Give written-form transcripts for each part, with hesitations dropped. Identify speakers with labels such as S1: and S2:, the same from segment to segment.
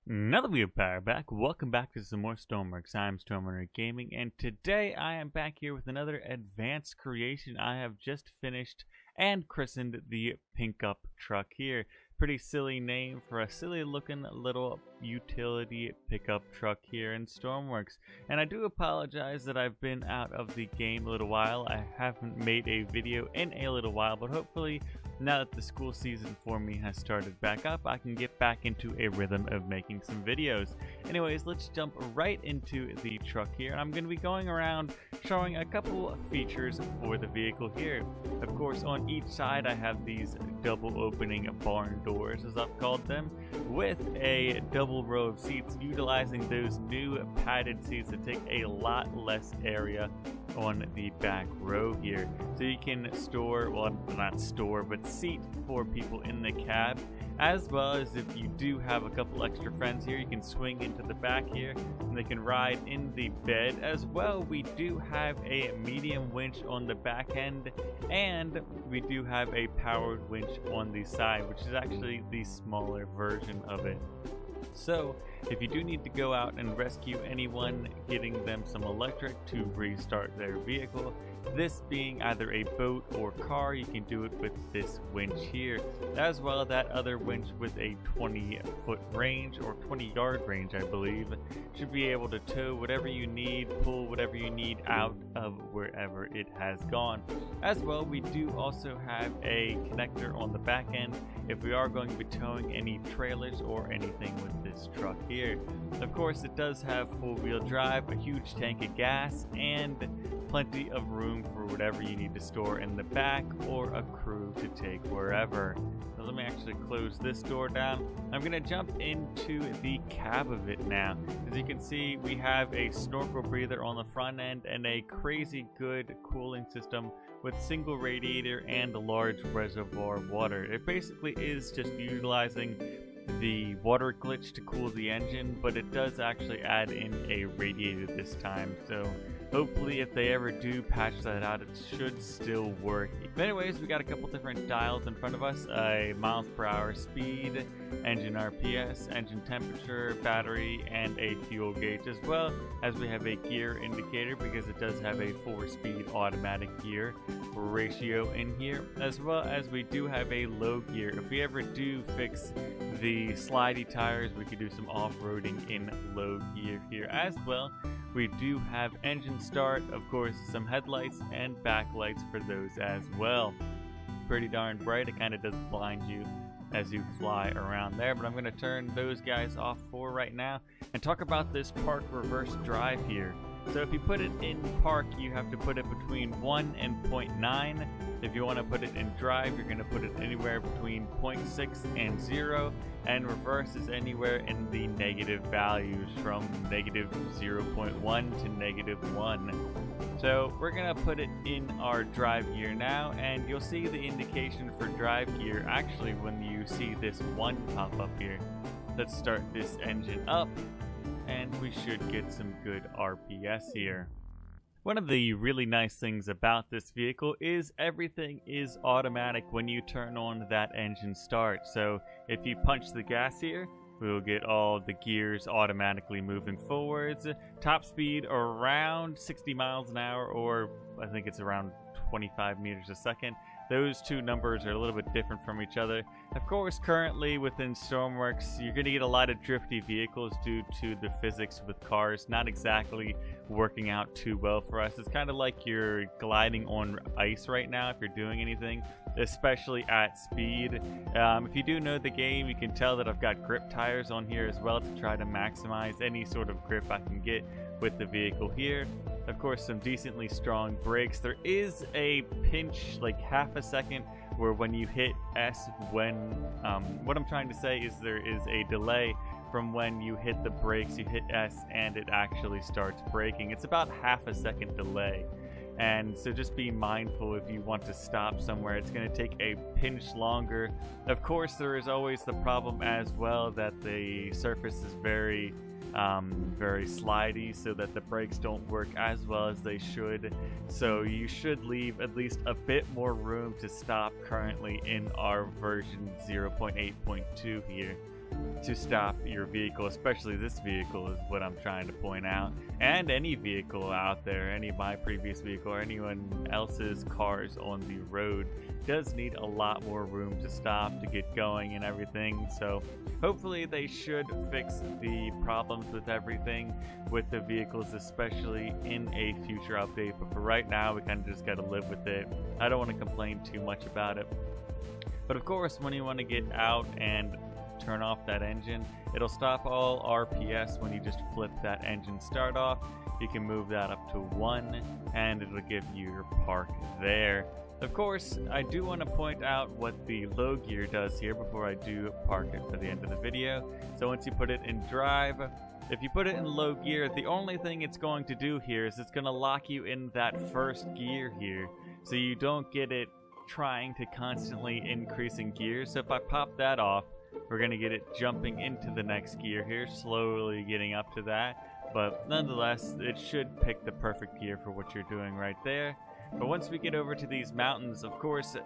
S1: Now that we are power back, welcome back to some more Stormworks. I'm StormRunner Gaming, and today I am back here with another advanced creation I have just finished and christened the Pinkup truck here. Pretty silly name for a silly looking little utility pickup truck here in Stormworks. And I do apologize that I've been out of the game a little while. I haven't made a video in a little while, but hopefully now that the school season for me has started back up, I can get back into a rhythm of making some videos. Anyways, let's jump right into the truck here. And I'm going to be going around showing a couple of features for the vehicle here. Of course, on each side I have these double opening barn doors, as I've called them, with a double row of seats, utilizing those new padded seats that take a lot less area on the back row here. So you can store, well, not store, but seat 4 people in the cab, as well as if you do have a couple extra friends here, you can swing into the back here and they can ride in the bed. As well, we do have a medium winch on the back end, and we do have a powered winch on the side, which is actually the smaller version of it. So if you do need to go out and rescue anyone, getting them some electric to restart their vehicle, this being either a boat or car, you can do it with this winch here, as well as that other winch with a 20-foot range or 20-yard range, I believe, should be able to tow whatever you need, pull whatever you need out of wherever it has gone. As well, we do also have a connector on the back end if we are going to be towing any trailers or anything with this truck here. Of course, it does have full-wheel drive, a huge tank of gas, and plenty of room for whatever you need to store in the back or a crew to take wherever. So let me actually close this door down. I'm going to jump into the cab of it now. As you can see, we have a snorkel breather on the front end and a crazy good cooling system with single radiator and a large reservoir of water. It basically is just utilizing the water glitch to cool the engine, but it does actually add in a radiator this time, so hopefully if they ever do patch that out, it should still work. But anyways, we got a couple different dials in front of us: a miles per hour speed, engine RPS, engine temperature, battery, and a fuel gauge, as well as we have a gear indicator because it does have a 4-speed automatic gear ratio in here, as well as we do have a low gear. If we ever do fix the slidey tires, we could do some off-roading in low gear here. As well, we do have engine start, of course, some headlights and backlights for those as well. Pretty darn bright. It kind of does blind you as you fly around there, but I'm going to turn those guys off for right now and talk about this park reverse drive here. So if you put it in park, you have to put it between 1 and 0.9. If you want to put it in drive, you're going to put it anywhere between 0.6 and 0, and reverse is anywhere in the negative values from negative 0.1 to negative 1. So we're going to put it in our drive gear now, and you'll see the indication for drive gear actually when you see this 1 pop up here. Let's start this engine up, and we should get some good RPS here. One of the really nice things about this vehicle is everything is automatic when you turn on that engine start. So if you punch the gas here, we'll get all the gears automatically moving forwards. Top speed around 60 miles an hour, or I think it's around 25 meters a second. Those two numbers are a little bit different from each other. Of course, currently within Stormworks, you're going to get a lot of drifty vehicles due to the physics with cars not exactly working out too well for us. It's kind of like you're gliding on ice right now if you're doing anything, especially at speed. If you do know the game, you can tell that I've got grip tires on here as well to try to maximize any sort of grip I can get with the vehicle here. Of course, some decently strong brakes. There is a pinch, like half a second, where when you hit S, what I'm trying to say is there is a delay from when you hit the brakes, you hit S, and it actually starts braking. It's about half a second delay. And so just be mindful if you want to stop somewhere. It's going to take a pinch longer. Of course, there is always the problem as well that the surface is very slidey, so that the brakes don't work as well as they should. So you should leave at least a bit more room to stop currently in our version 0.8.2 here. to stop your vehicle, especially this vehicle is what I'm trying to point out, and any vehicle out there, any of my previous vehicle or anyone else's cars on the road does need a lot more room to stop, to get going and everything. So hopefully they should fix the problems with everything with the vehicles, especially in a future update. But for right now, we kind of just got to live with it. I don't want to complain too much about it. But of course, when you want to get out and turn off that engine, it'll stop all RPS when you just flip that engine start off. You can move that up to 1 and it'll give you your park there. Of course, I do want to point out what the low gear does here before I do park it for the end of the video. So once you put it in drive, if you put it in low gear, the only thing it's going to do here is it's going to lock you in that first gear here, so you don't get it trying to constantly increase in gear. So if I pop that off, we're going to get it jumping into the next gear here, slowly getting up to that. But nonetheless, it should pick the perfect gear for what you're doing right there. But once we get over to these mountains, of course,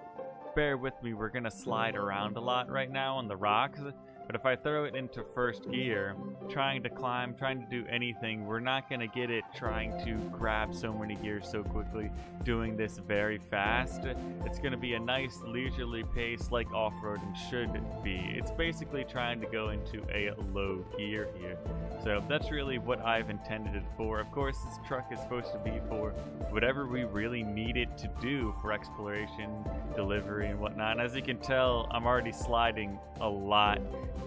S1: bear with me, we're going to slide around a lot right now on the rocks. But if I throw it into first gear, trying to climb, trying to do anything, we're not going to get it trying to grab so many gears so quickly, doing this very fast. It's going to be a nice leisurely pace like off-roading should be. It's basically trying to go into a low gear here. So that's really what I've intended it for. Of course, this truck is supposed to be for whatever we really need it to do for exploration, delivery, and whatnot. And as you can tell, I'm already sliding a lot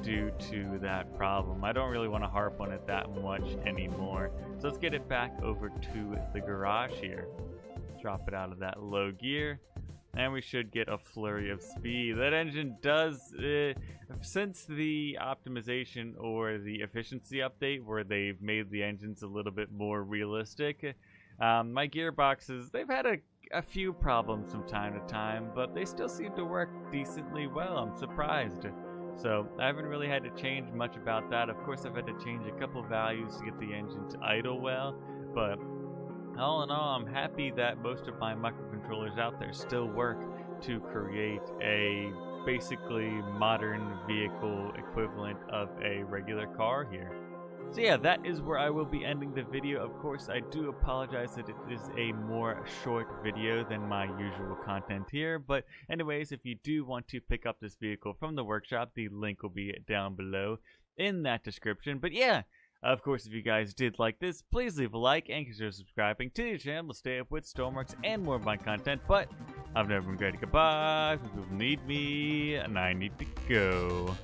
S1: due to that problem. I don't really want to harp on it that much anymore. So let's get it back over to the garage here. Drop it out of that low gear, and we should get a flurry of speed. That engine does, since the optimization or the efficiency update where they've made the engines a little bit more realistic, my gearboxes, they've had a few problems from time to time, but they still seem to work decently well. I'm surprised. So I haven't really had to change much about that. Of course, I've had to change a couple values to get the engine to idle well, but all in all, I'm happy that most of my microcontrollers out there still work to create a basically modern vehicle equivalent of a regular car here. So yeah, that is where I will be ending the video. Of course, I do apologize that it is a more short video than my usual content here. But anyways, if you do want to pick up this vehicle from the workshop, the link will be down below in that description. But yeah, of course, if you guys did like this, please leave a like and consider subscribing to the channel to stay up with Stormworks and more of my content. But I've never been great. Goodbye. People need me, and I need to go.